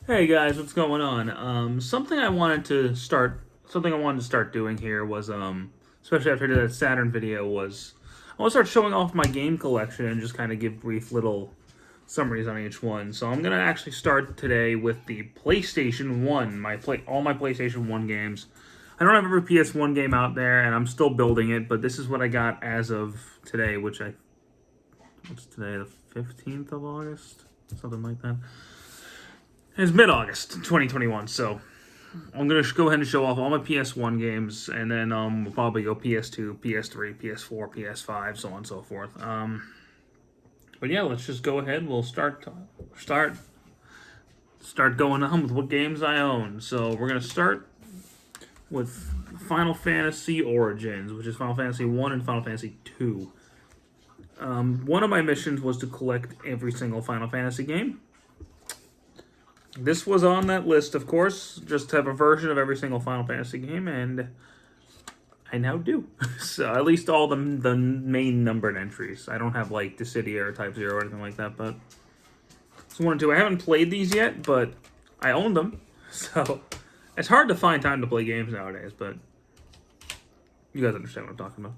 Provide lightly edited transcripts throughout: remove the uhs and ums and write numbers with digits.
Hey guys, what's going on? Something I wanted to start doing here was especially after I did that Saturn video was I want to start showing off my game collection and just kind of give brief little summaries on each one. So I'm gonna actually start today with the PlayStation 1, all my PlayStation 1 games. I don't have every PS1 game out there, and I'm still building it, but this is what I got as of today, what's today, the 15th of August, something like that. It's mid-August 2021, so I'm going to go ahead and show off all my PS1 games, and then we'll probably go PS2, PS3, PS4, PS5, so on and so forth. But yeah, let's just go ahead. We'll start going on with what games I own. So we're going to start with Final Fantasy Origins, which is Final Fantasy 1 and Final Fantasy 2. One of my missions was to collect every single Final Fantasy game. This was on that list, of course, just to have a version of every single Final Fantasy game, and I now do. So at least all the main numbered entries. I don't have like Dissidia or Type 0 or anything like that, but it's 1 and 2. I haven't played these yet, but I own them. So it's hard to find time to play games nowadays, but you guys understand what I'm talking about.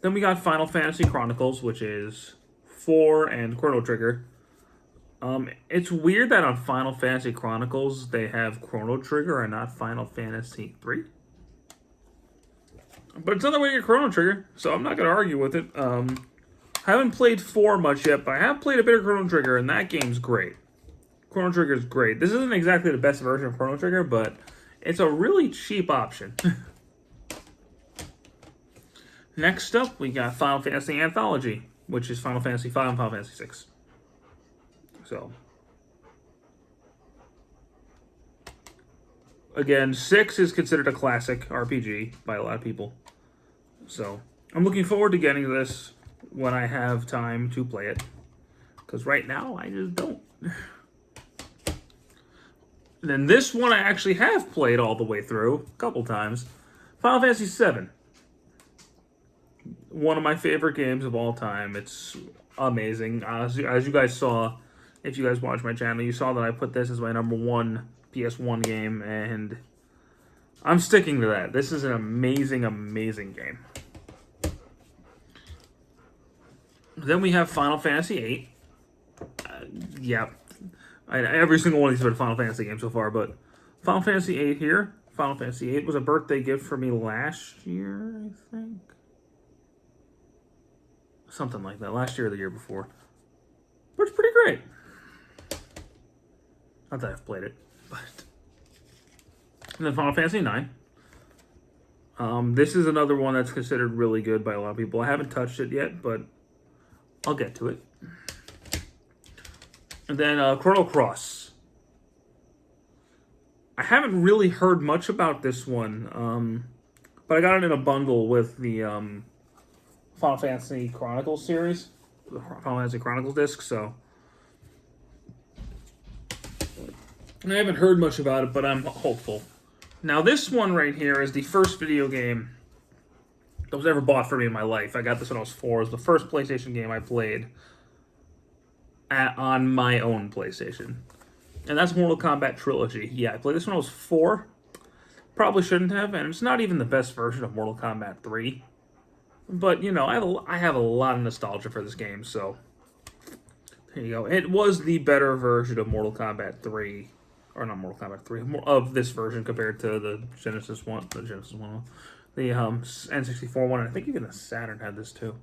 Then we got Final Fantasy Chronicles, which is 4 and Chrono Trigger. It's weird that on Final Fantasy Chronicles they have Chrono Trigger and not Final Fantasy 3. But it's another way to get Chrono Trigger, so I'm not going to argue with it. I haven't played 4 much yet, but I have played a bit of Chrono Trigger, and that game's great. Chrono Trigger is great. This isn't exactly the best version of Chrono Trigger, but it's a really cheap option. Next up, we got Final Fantasy Anthology, which is Final Fantasy 5 and Final Fantasy 6. So, again, 6 is considered a classic RPG by a lot of people. So, I'm looking forward to getting this when I have time to play it. Because right now, I just don't. Then this one I actually have played all the way through, a couple times. Final Fantasy 7. One of my favorite games of all time. It's amazing. As you guys saw, if you guys watch my channel, you saw that I put this as my number 1 PS1 game, and I'm sticking to that. This is an amazing, amazing game. Then we have Final Fantasy 8. Yeah, every single one of these have been Final Fantasy games so far, but Final Fantasy 8 here. Final Fantasy 8 was a birthday gift for me last year, I think. Something like that. Last year or the year before. But it's pretty great. Not that I've played it, but... And then Final Fantasy 9. This is another one that's considered really good by a lot of people. I haven't touched it yet, but I'll get to it. And then Chrono Cross. I haven't really heard much about this one, but I got it in a bundle with the Final Fantasy Chronicles series, the Final Fantasy Chronicles disc, so... I haven't heard much about it, but I'm hopeful. Now, this one right here is the first video game that was ever bought for me in my life. I got this when I was 4. It was the first PlayStation game I played on my own PlayStation. And that's Mortal Kombat Trilogy. Yeah, I played this when I was 4. Probably shouldn't have, and it's not even the best version of Mortal Kombat 3. But, you know, I have a lot of nostalgia for this game, so... There you go. It was the better version of Mortal Kombat 3. Or not Mortal Kombat 3, of this version compared to the Genesis one, the N64 one, and I think even the Saturn had this too.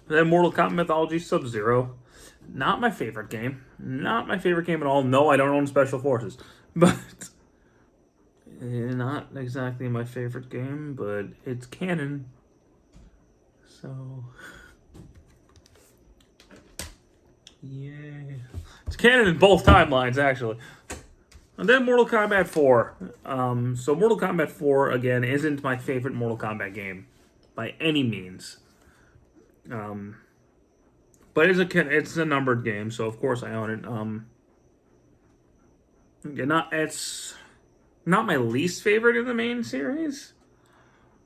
And then Mortal Kombat Mythology Sub-Zero. Not my favorite game. Not my favorite game at all. No, I don't own Special Forces. But not exactly my favorite game, but it's canon. So... yeah. It's canon in both timelines, actually. And then Mortal Kombat 4. So Mortal Kombat 4, again, isn't my favorite Mortal Kombat game by any means. But it's a numbered game, so of course I own it. It's not my least favorite in the main series,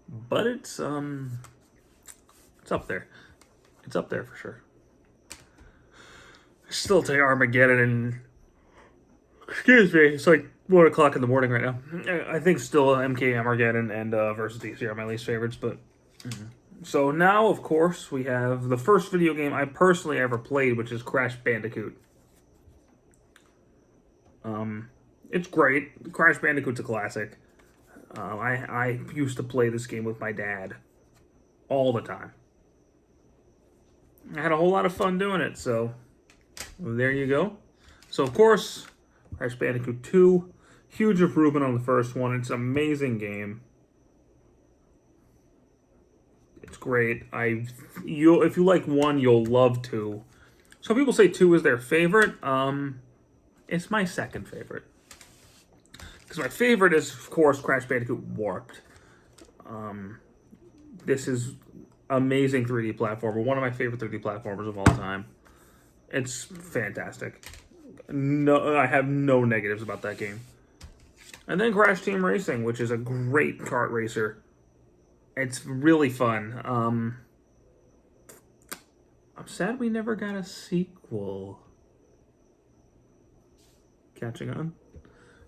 but it's up there. It's up there for sure. Still take Armageddon and excuse me, it's like 1 o'clock in the morning right now. I think still MK Armageddon and versus DC are my least favorites, but so now of course we have the first video game I personally ever played, which is Crash Bandicoot. It's great. Crash Bandicoot's a classic. I used to play this game with my dad all the time. I had a whole lot of fun doing it, so there you go. So, of course, Crash Bandicoot 2, huge improvement on the first one. It's an amazing game. It's great. If you like 1, you'll love 2. Some people say 2 is their favorite. It's my second favorite. Because my favorite is, of course, Crash Bandicoot Warped. This is amazing 3D platformer. One of my favorite 3D platformers of all time. It's fantastic. No, I have no negatives about that game. And then Crash Team Racing, which is a great kart racer. It's really fun. I'm sad we never got a sequel. Catching on?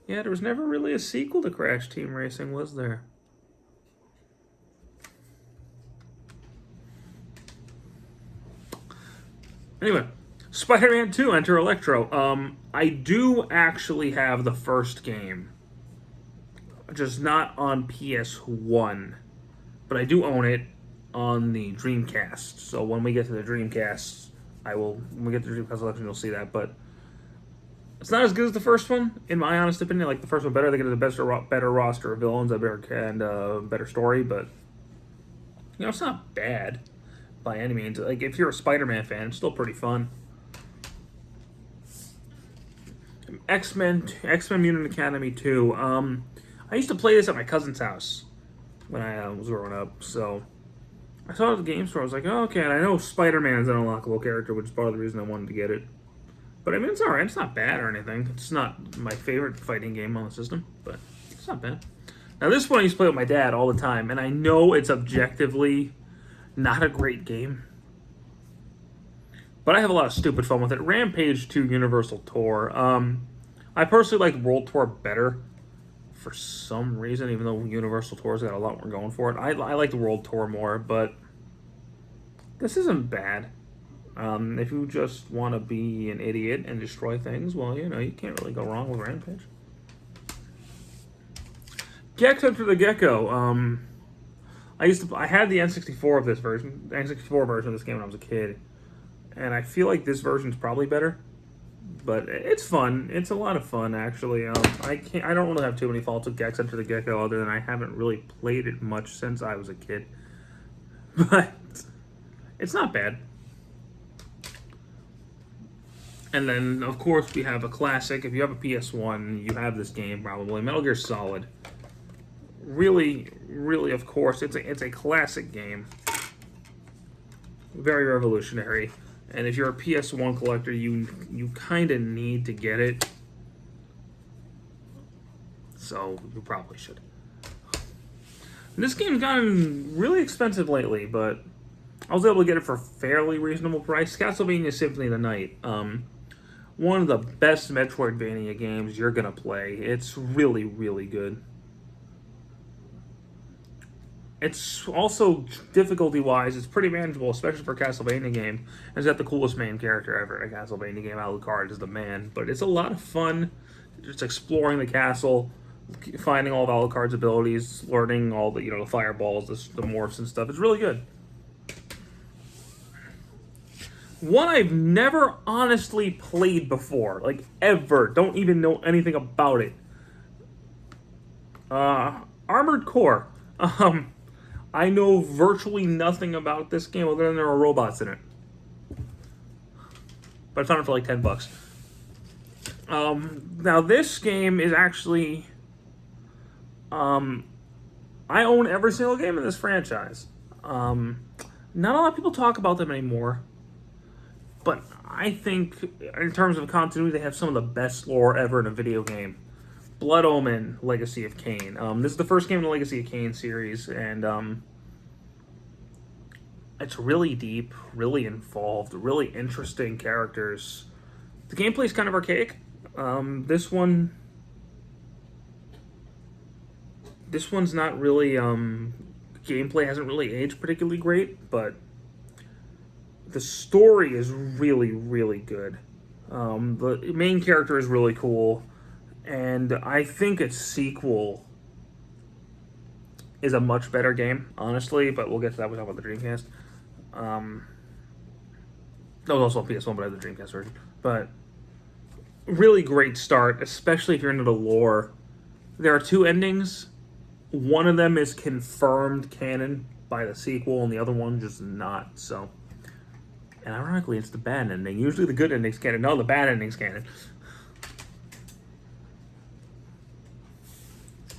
Yeah, there was never really a sequel to Crash Team Racing, was there? Anyway, Spider-Man 2, Enter Electro. I do actually have the first game. Just not on PS1. But I do own it on the Dreamcast. So when we get to the Dreamcast, when we get to the Dreamcast Collection, you'll see that. But it's not as good as the first one, in my honest opinion. Like, the first one better. They get a better roster of villains, a better story. But, it's not bad by any means. Like, if you're a Spider-Man fan, it's still pretty fun. X-Men Mutant Academy 2. I used to play this at my cousin's house when I was growing up, so I saw it at the game store. I was like, oh, okay, and I know Spider-Man is an unlockable character, which is part of the reason I wanted to get it. But I mean, it's alright. It's not bad or anything. It's not my favorite fighting game on the system, but it's not bad. Now, this one I used to play with my dad all the time, and I know it's objectively not a great game, but I have a lot of stupid fun with it. Rampage 2 Universal Tour. I personally like World Tour better for some reason, even though Universal Tour's got a lot more going for it. I like the World Tour more, but this isn't bad. If you just want to be an idiot and destroy things, well, you can't really go wrong with Rampage. Gex Enter the Gecko. I had the N64 version of this game when I was a kid, and I feel like this version's probably better. But it's fun. It's a lot of fun, actually. I don't really have too many faults with Gex Enter the Gecko, other than I haven't really played it much since I was a kid. But it's not bad. And then, of course, we have a classic. If you have a PS1, you have this game probably. Metal Gear Solid. Really, really, of course, it's a classic game. Very revolutionary. And if you're a PS1 collector, you kind of need to get it. So you probably should. This game's gotten really expensive lately, but I was able to get it for a fairly reasonable price. Castlevania Symphony of the Night. One of the best Metroidvania games you're going to play. It's really, really good. It's also, difficulty-wise, it's pretty manageable, especially for a Castlevania game. It's got the coolest main character ever in a Castlevania game. Alucard is the man. But it's a lot of fun just exploring the castle, finding all of Alucard's abilities, learning all the, the fireballs, the morphs and stuff. It's really good. One I've never honestly played before, like ever. Don't even know anything about it. Armored Core. I know virtually nothing about this game other than there are robots in it. But I found it for like $10. Now this game is actually, I own every single game in this franchise. Not a lot of people talk about them anymore. But I think, in terms of continuity, they have some of the best lore ever in a video game. Blood Omen, Legacy of Kane. This is the first game in the Legacy of Kane series, and it's really deep, really involved, really interesting characters. The gameplay is kind of archaic. This one's not really, gameplay hasn't really aged particularly great, but the story is really, really good. The main character is really cool, and I think its sequel is a much better game, honestly, but we'll get to that when we talk about the Dreamcast. That was also on PS1, but I have the Dreamcast version. But really great start, especially if you're into the lore. There are two endings. One of them is confirmed canon by the sequel, and the other one just not. So, and ironically, it's the bad ending. Usually the good ending's canon. No, the bad ending's canon.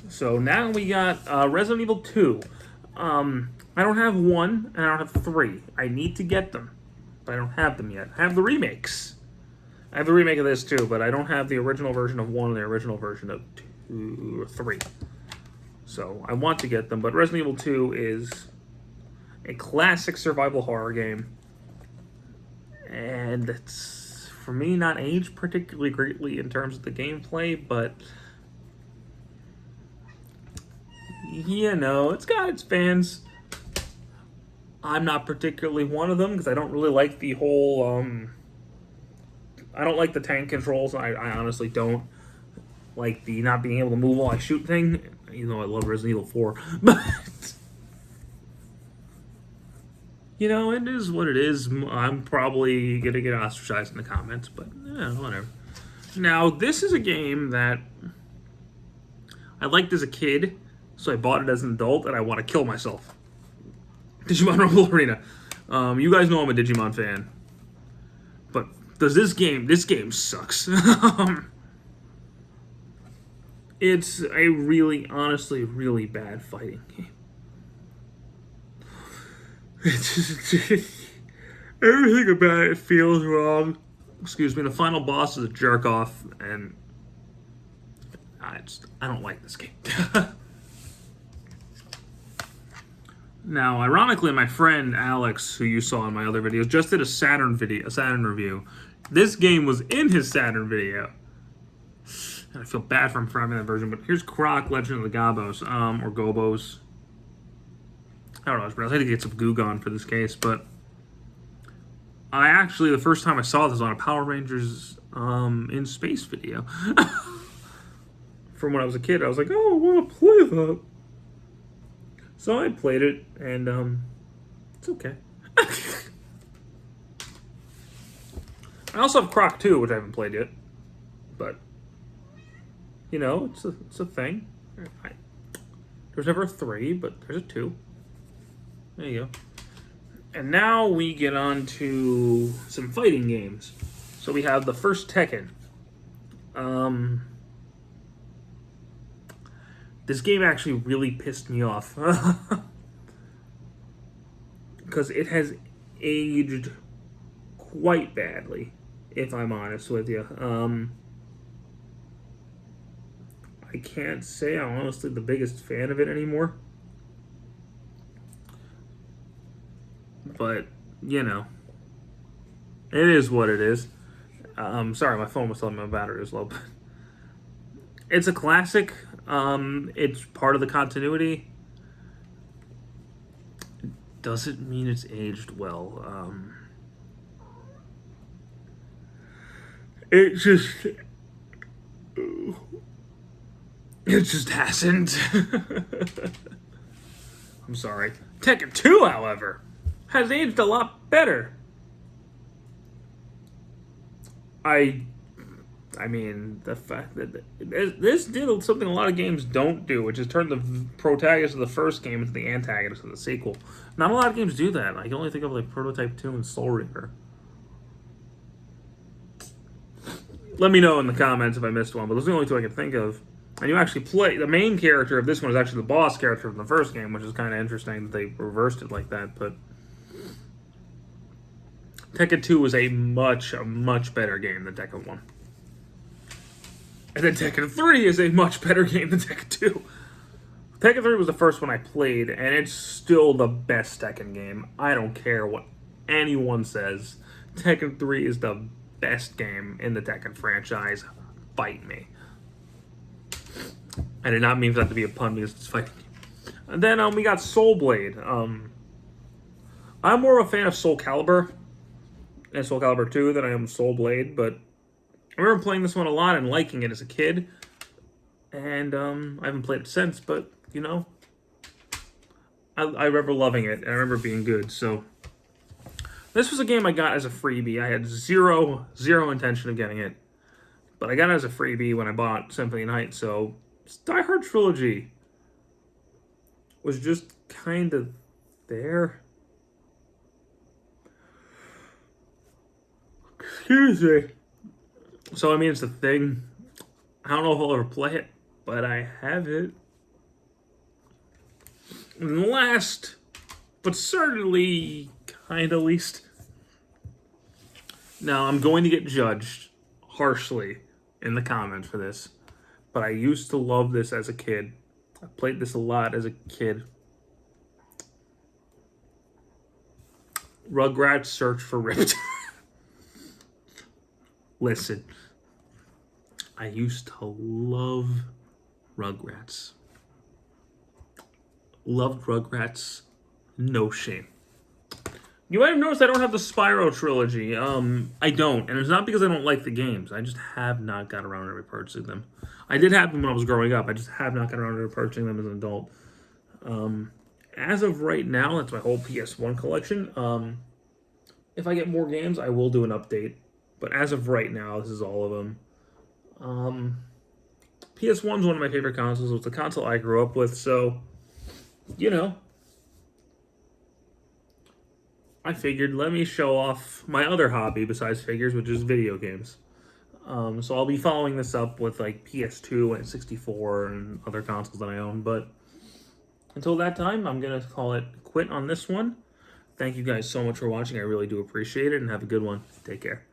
So now we got Resident Evil 2. I don't have 1, and I don't have 3. I need to get them, but I don't have them yet. I have the remakes. I have the remake of this too, but I don't have the original version of 1 and the original version of 2 or 3. So I want to get them, but Resident Evil 2 is a classic survival horror game. And it's, for me, not aged particularly greatly in terms of the gameplay, but you know, it's got its fans. I'm not particularly one of them because I don't really like the whole, I don't like the tank controls. I honestly don't like the not being able to move while I shoot thing, even though I love Resident Evil 4. But, you know, it is what it is. I'm probably going to get ostracized in the comments, but yeah, whatever. Now, this is a game that I liked as a kid, so I bought it as an adult, and I want to kill myself. Digimon Rumble Arena. You guys know I'm a Digimon fan. But does this game sucks. It's a really, honestly, really bad fighting game. Everything about it feels wrong. Excuse me, the final boss is a jerk off, and I don't like this game. Now, ironically, my friend Alex, who you saw in my other videos, just did a Saturn review. This game was in his Saturn video. And I feel bad for him for having that version, but here's Croc, Legend of the Gobos, or Gobos. I don't know, I had to get some Gugon for this case, but I actually, the first time I saw this was on a Power Rangers in Space video. From when I was a kid, I was like, oh, I want to play that. So I played it, and it's okay. I also have Croc 2, which I haven't played yet. But, you know, it's a thing. There's never a 3, but there's a 2. There you go. And now we get on to some fighting games. So we have the first Tekken. This game actually really pissed me off. Because it has aged quite badly, if I'm honest with you. I can't say I'm honestly the biggest fan of it anymore. But, you know, it is what it is. Sorry, my phone was telling me my battery was low. But it's a classic. It's part of the continuity. Doesn't mean it's aged well. It just hasn't. I'm sorry. Tekken 2, however, has aged a lot better. I mean, the fact that this did something a lot of games don't do, which is turn the protagonist of the first game into the antagonist of the sequel. Not a lot of games do that. I can only think of like Prototype 2 and Soul Reaver. Let me know in the comments if I missed one, but those are the only two I can think of. And you actually play, the main character of this one is actually the boss character from the first game, which is kind of interesting that they reversed it like that, but Tekken 2 was a much better game than Tekken 1. And then Tekken 3 is a much better game than Tekken 2. Tekken 3 was the first one I played, and it's still the best Tekken game. I don't care what anyone says. Tekken 3 is the best game in the Tekken franchise. Fight me. I did not mean for that to be a pun because it's fighting. And then we got Soul Blade. I'm more of a fan of Soul Calibur and Soul Calibur 2 than I am Soul Blade, but I remember playing this one a lot and liking it as a kid. And I haven't played it since, but, you know, I remember loving it, and I remember being good. So this was a game I got as a freebie. I had zero intention of getting it, but I got it as a freebie when I bought Symphony Night. So Die Hard Trilogy was just kind of there. Excuse me. So, I mean, it's a thing. I don't know if I'll ever play it, but I have it. And last, but certainly kind of least. Now, I'm going to get judged harshly in the comments for this, but I used to love this as a kid. I played this a lot as a kid. Rugrats Search for Riptide. Listen, I used to love Rugrats. Loved Rugrats, no shame. You might have noticed I don't have the Spyro trilogy. I don't, and it's not because I don't like the games. I just have not got around to repurchasing them. I did have them when I was growing up. I just have not got around to repurchasing them as an adult. As of right now, that's my whole PS1 collection. If I get more games, I will do an update. But as of right now, this is all of them. PS1's one of my favorite consoles. It's the console I grew up with, so, you know, I figured let me show off my other hobby besides figures, which is video games. So I'll be following this up with like PS2 and 64 and other consoles that I own. But until that time, I'm going to call it quit on this one. Thank you guys so much for watching. I really do appreciate it, and have a good one. Take care.